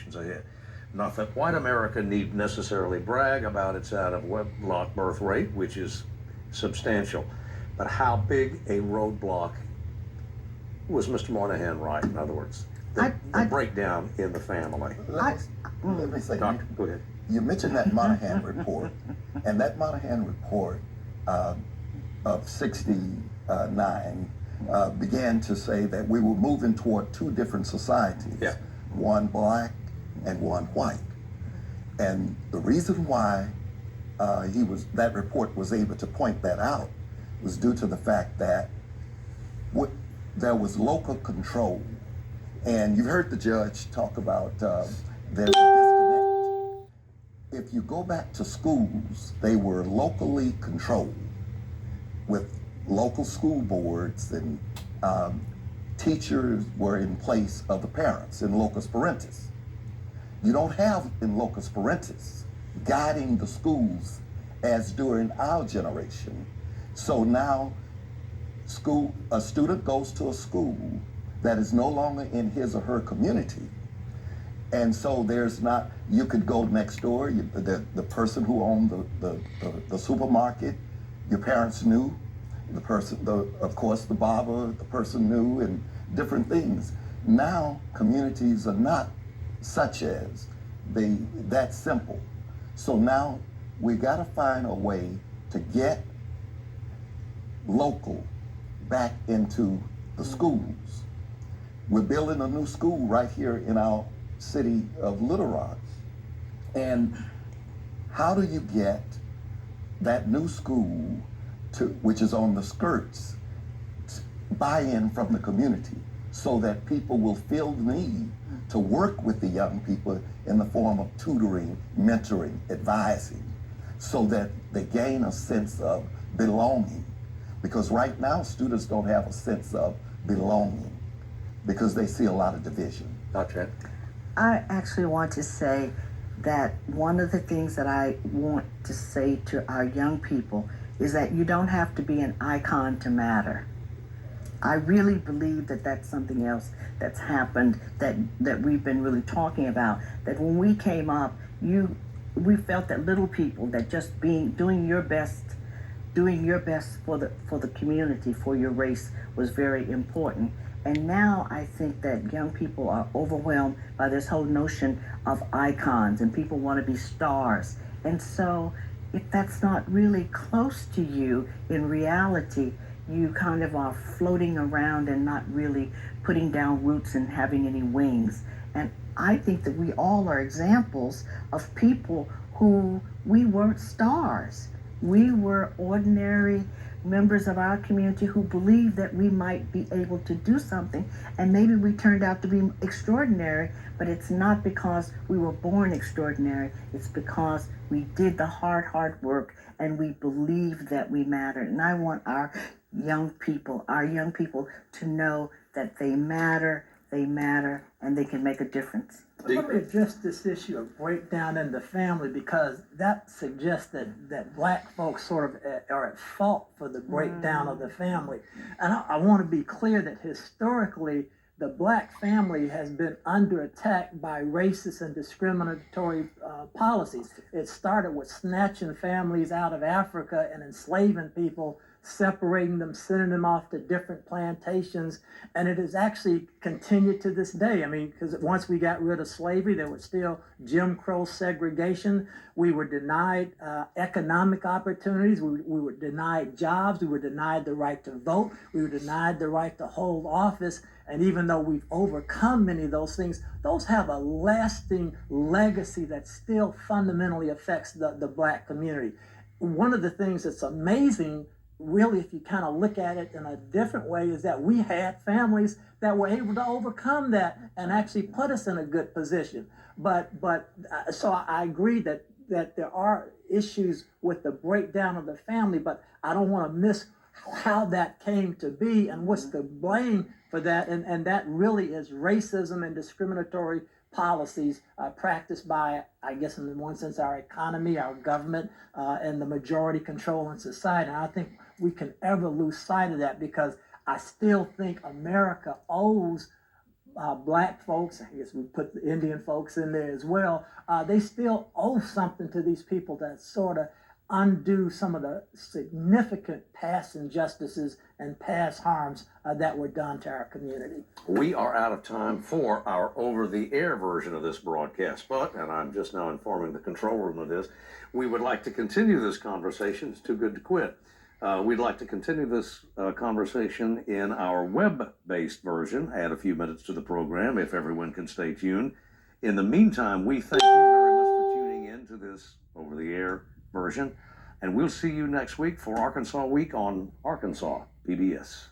generations ahead. Not that white America need necessarily brag about its out-of-wedlock birth rate, which is substantial, but how big a roadblock was Mr. Moynihan right? In other words, the breakdown in the family. Let me say, Doctor, go ahead. You mentioned that Moynihan report, and that Moynihan report of '69 began to say that we were moving toward two different societies, one black and one white. And the reason why that report was able to point that out was due to the fact that there was local control. And you heard the judge talk about there's a disconnect. If you go back to schools, they were locally controlled with local school boards, and teachers were in place of the parents in locus parentis. You don't have in locus parentis guiding the schools as during our generation. So now a student goes to a school that is no longer in his or her community. And so there's not, you could go next door, the person who owned the supermarket, your parents knew, of course the barber, the person knew, and different things. Now communities are not such as that simple. So now we gotta find a way to get local back into the schools. We're building a new school right here in our city of Little Rock. And how do you get that new school which is on the skirts, buy-in from the community so that people will feel the need to work with the young people in the form of tutoring, mentoring, advising, so that they gain a sense of belonging. Because right now, students don't have a sense of belonging because they see a lot of division. Dr. I actually want to say that one of the things that I want to say to our young people is that you don't have to be an icon to matter. I really believe that that's something else that's happened that we've been really talking about. That when we came up, we felt that little people, that just doing your best for the community, for your race, was very important. And now I think that young people are overwhelmed by this whole notion of icons, and people want to be stars. And so if that's not really close to you in reality, you kind of are floating around and not really putting down roots and having any wings. And I think that we all are examples of people who we weren't stars. We were ordinary members of our community who believed that we might be able to do something, and maybe we turned out to be extraordinary, but it's not because we were born extraordinary. It's because we did the hard work and we believed that we mattered. And I want our young people to know that they matter, and they can make a difference. Let me address this issue of breakdown in the family, because that suggests that black folks sort of are at fault for the breakdown of the family. And I want to be clear that historically, the black family has been under attack by racist and discriminatory policies. It started with snatching families out of Africa and enslaving people, separating them, sending them off to different plantations, and it has actually continued to this day. I mean, because once we got rid of slavery, there was still Jim Crow segregation. We were denied economic opportunities. We were denied jobs. We were denied the right to vote. We were denied the right to hold office. And even though we've overcome many of those things, those have a lasting legacy that still fundamentally affects the black community. One of the things that's amazing, really, if you kind of look at it in a different way, is that we had families that were able to overcome that and actually put us in a good position. So I agree that there are issues with the breakdown of the family, but I don't want to miss how that came to be and what's to blame for that. And that really is racism and discriminatory policies practiced by, I guess in one sense, our economy, our government, and the majority control in society. And I think we can ever lose sight of that, because I still think America owes black folks, I guess we put the Indian folks in there as well, they still owe something to these people that sort of undo some of the significant past injustices and past harms that were done to our community. We are out of time for our over-the-air version of this broadcast, but, and I'm just now informing the control room of this, we would like to continue this conversation. It's too good to quit. We'd like to continue this conversation in our web-based version, add a few minutes to the program if everyone can stay tuned. In the meantime, we thank you very much for tuning in to this over-the-air version, and we'll see you next week for Arkansas Week on Arkansas PBS.